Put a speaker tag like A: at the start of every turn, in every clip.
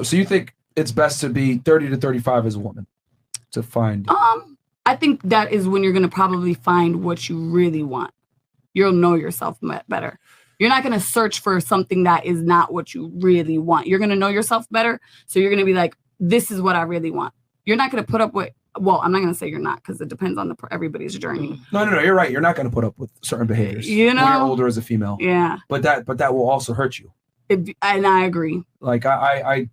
A: So you think it's best to be 30 to 35 as a woman to find?
B: I think that is when you're going to probably find what you really want. You'll know yourself better. You're not going to search for something that is not what you really want. You're going to know yourself better. So you're going to be like, this is what I really want. You're not going to put up with, well, I'm not going to say you're not because it depends on everybody's journey.
A: No, you're right. You're not going to put up with certain behaviors when you're older as a female.
B: Yeah.
A: But that will also hurt you.
B: And I agree.
A: Like I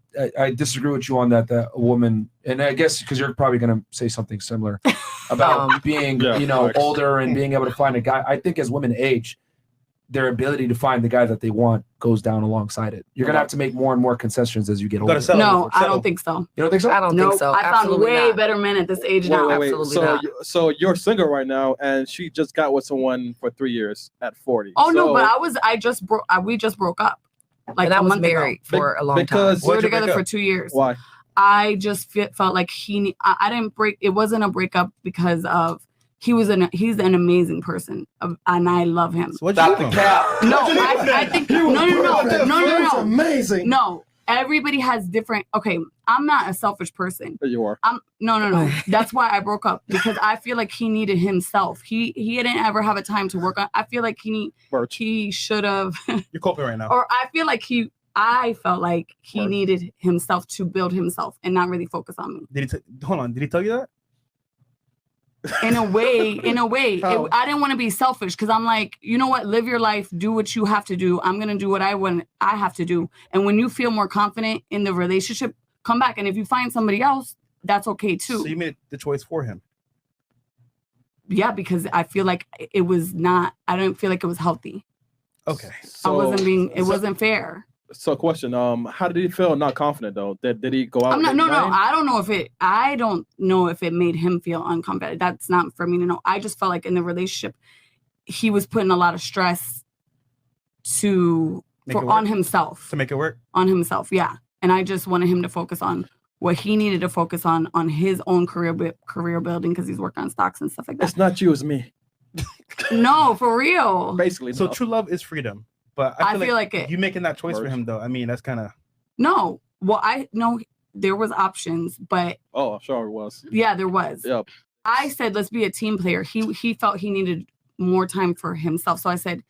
A: disagree with you on that a woman, and I guess because you're probably going to say something similar about being, older and being able to find a guy. I think as women age, their ability to find the guy that they want goes down alongside it. You're going to have to make more and more concessions as you get older.
B: No, I don't think so.
A: You don't think so?
C: I don't think so.
B: I found way better men at this age now.
C: Absolutely not.
D: So you're single right now, and she just got with someone for 3 years at 40.
B: Oh, no, but we just broke up. Like
C: I was married for a long time.
B: We were together for 2 years.
D: Why?
B: I just felt like I didn't break. It wasn't a breakup because of he's an amazing person, and I love him.
D: So what'd you think?
B: No, I think no.
D: Amazing.
B: No, everybody has different. Okay, I'm not a selfish person.
D: You are.
B: No. That's why I broke up, because I feel like he needed himself. He didn't ever have a time to work on. I feel like he should have.
E: You're coping right now.
B: Or I felt like he needed himself to build himself and not really focus on me.
E: Did he tell you that?
B: In a way, I didn't want to be selfish, because I'm like, you know what? Live your life. Do what you have to do. I'm going to do what I have to do. And when you feel more confident in the relationship, come back. And if you find somebody else, that's okay too.
E: So you made the choice for him.
B: Yeah, because I feel like I don't feel like it was healthy.
E: Okay.
B: So, it wasn't fair.
D: So question, how did he feel not confident though? Did he go out?
B: No, I don't know if it made him feel unconfident. That's not for me to know. I just felt like in the relationship, he was putting a lot of stress on himself.
E: To make it work?
B: On himself, yeah. And I just wanted him to focus on what he needed to focus on his own career building, because he's working on stocks and stuff like that.
D: It's not you, it's me.
B: No, for real.
D: Basically.
E: So true love is freedom. But I feel like you making that choice for him, though. I mean, that's kind of...
B: No. Well, there was options, but...
D: Oh, sure it was.
B: Yeah, there was.
D: Yep.
B: I said, let's be a team player. He felt he needed more time for himself. So I said,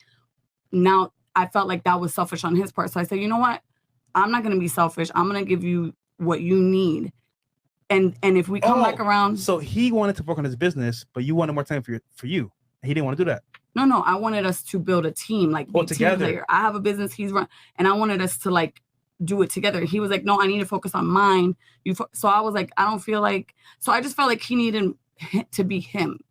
B: now I felt like that was selfish on his part. So I said, you know what? I'm not going to be selfish. I'm going to give you what you need. And if we come back around...
E: So he wanted to work on his business, but you wanted more time for you. He didn't want to do that.
B: No, I wanted us to build a team, like be together. Team player. I have a business, he's run, and I wanted us to like do it together. He was like, no, I need to focus on mine. So I was like, I don't feel like, so I just felt like he needed to be him,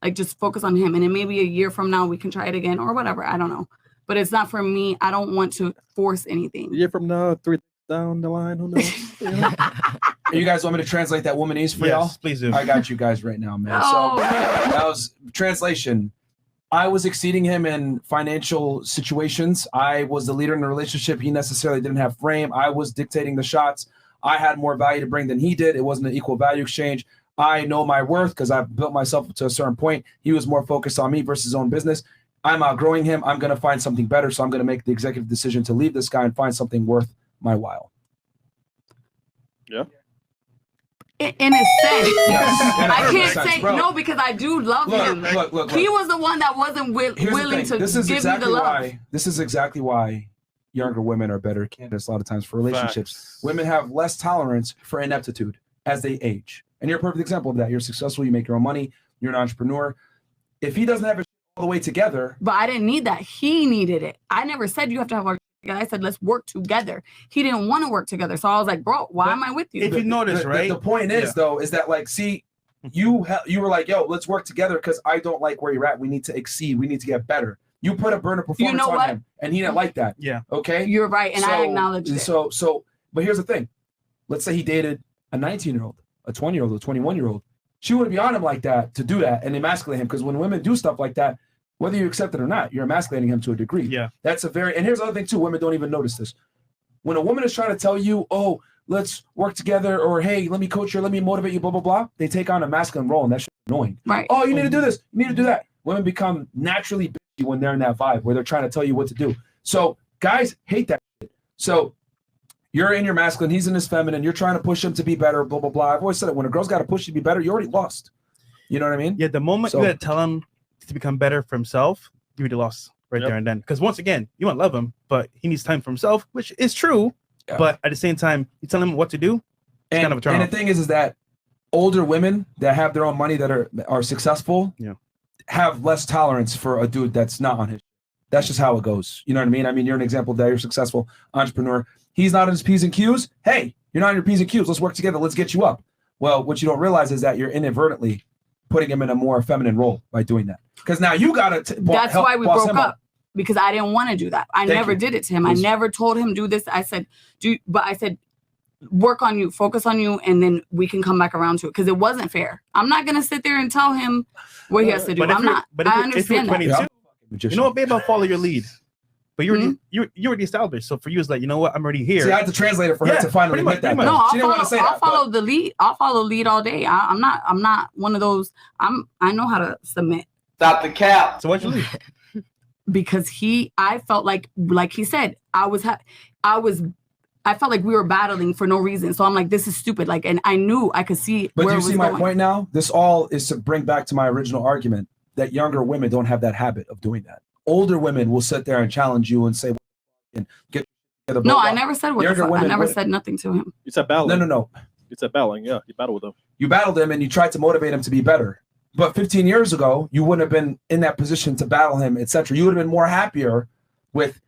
B: like just focus on him. And then maybe a year from now we can try it again or whatever. I don't know, but it's not for me. I don't want to force anything.
D: A year from now, 3 down the line, who knows?
A: You guys want me to translate that womanese for y'all?
E: Please do.
A: I got you guys right now, man. So that was translation. I was exceeding him in financial situations. I was the leader in the relationship. He necessarily didn't have frame. I was dictating the shots. I had more value to bring than he did. It wasn't an equal value exchange. I know my worth because I've built myself to a certain point. He was more focused on me versus his own business. I'm outgrowing him. I'm going to find something better. So I'm going to make the executive decision to leave this guy and find something worth my while.
D: Yeah.
B: In a sense,
A: yes,
B: I can't say no, because I do love him.
A: Look.
B: He was the one that wasn't willing to give me the love.
A: This is exactly why younger women are better candidates a lot of times for relationships. Facts. Women have less tolerance for ineptitude as they age. And you're a perfect example of that. You're successful. You make your own money. You're an entrepreneur. If he doesn't have it all the way together.
B: But I didn't need that. He needed it. I never said you have to have our I said, let's work together. He didn't want to work together. So I was like, bro, why am I with you?
E: If you notice, right?
A: The point is, though, is that like, see, you were like, yo, let's work together because I don't like where you're at. We need to exceed. We need to get better. You put a burner performance on him, and he didn't like that.
E: Yeah.
A: Okay?
B: You're right, and I acknowledge it.
A: But here's the thing. Let's say he dated a 19-year-old, a 20-year-old, a 21-year-old. She wouldn't be on him like that to do that and emasculate him, because when women do stuff like that, whether you accept it or not, you're emasculating him to a degree.
E: Yeah.
A: That's and here's the other thing too, women don't even notice this. When a woman is trying to tell you, oh, let's work together, or hey, let me coach you, let me motivate you, blah, blah, blah, they take on a masculine role, and that's annoying.
B: Right.
A: Oh, you need to do this, you need to do that. Women become naturally bitchy when they're in that vibe where they're trying to tell you what to do. So guys hate that shit. So You're in your masculine, he's in his feminine. You're trying to push him to be better, blah, blah, blah. I've always said it. When a girl's got to push you to be better, you already lost. You know what I mean?
E: Yeah, the moment you got to tell him to become better for himself, you already lost there and then. Because once again, you want to love him, but he needs time for himself, which is true. Yeah. But at the same time, you tell him what to do, it's kind of a turn off.
A: The thing is that older women that have their own money that are successful have less tolerance for a dude that's not on his. That's just how it goes. You know what I mean? I mean, you're an example that you're a successful entrepreneur. He's not on his P's and Q's. Hey, you're not on your P's and Q's. Let's work together. Let's get you up. Well, what you don't realize is that you're inadvertently putting him in a more feminine role by doing that. Because now you got to
B: That's why we broke up. Because I didn't want to do that. I never did it to him. I never told him do this. I said, work on you, focus on you, and then we can come back around to it. Because it wasn't fair. I'm not gonna sit there and tell him what he has to do. I'm not. But I understand that.
E: You know what, babe? I'll follow your lead. But you already established. So for you, it's like, you know what? I'm already here.
A: See, I had to translate it for her to finally admit that.
B: No, I'll follow the lead. I'll follow lead all day. I'm not one of those. I know how to submit.
F: Stop the cap.
E: So why'd you leave?
B: Because I felt like he said, I felt like we were battling for no reason. So I'm like, this is stupid. Like, and I knew I could see.
A: But do you see my point now? This all is to bring back to my original argument that younger women don't have that habit of doing that. Older women will sit there and challenge you and say, and get together.
B: No, I never said what the fuck. I never said nothing to him.
D: You said battling.
A: No.
D: You said battling. Yeah, you battled with him.
A: You battled him and you tried to motivate him to be better. But 15 years ago, you wouldn't have been in that position to battle him, etc. You would have been more happier with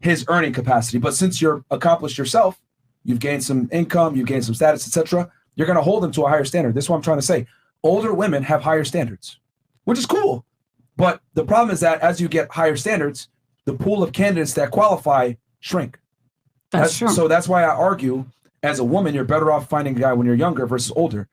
A: his earning capacity. But since you're accomplished yourself, you've gained some income, you've gained some status, etc. You're going to hold him to a higher standard. This is what I'm trying to say. Older women have higher standards, which is cool. But the problem is that as you get higher standards, the pool of candidates that qualify shrink.
B: That's true.
A: So that's why I argue, as a woman, you're better off finding a guy when you're younger versus older.